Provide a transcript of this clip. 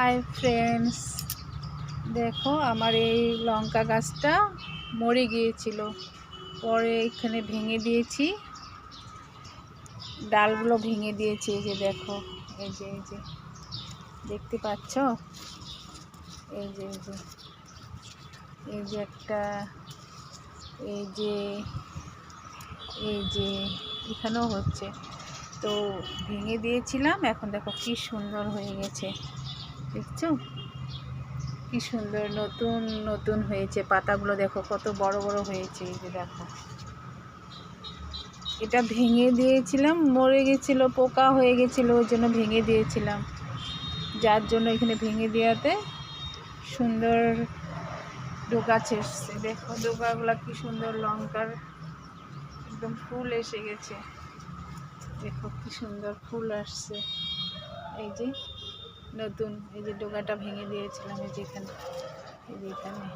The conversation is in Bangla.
হাই ফ্রেন্ডস, দেখো আমার এই লঙ্কা গাছটা মরে গিয়েছিল, পরে এখানে ভেঙে দিয়েছি, ডালগুলো ভেঙে দিয়েছি। এই যে দেখো, এই যে দেখতে পাচ্ছ, এই যে একটা, এই যে এখানেও হচ্ছে, তো ভেঙে দিয়েছিলাম। এখন দেখো কি সুন্দর হয়ে গেছে, দেখছো কি সুন্দর নতুন নতুন হয়েছে। পাতাগুলো দেখো কত বড় বড় হয়েছে। এই যে দেখো, এটা ভেঙে দিয়েছিলাম, মরে গেছিলো, পোকা হয়ে গেছিলো, ওই জন্য ভেঙে দিয়েছিলাম। যার জন্য এখানে ভেঙে দেওয়াতে সুন্দর ডোকা ছেড়ছে। দেখো ডোকাগুলো কি সুন্দর, লঙ্কার একদম ফুল এসে গেছে। দেখো কি সুন্দর ফুল আসছে। এই যে নতুন, এই যে ডোকাটা ভেঙে দিয়েছিলাম, এই যে এখানে, এই যে এখানে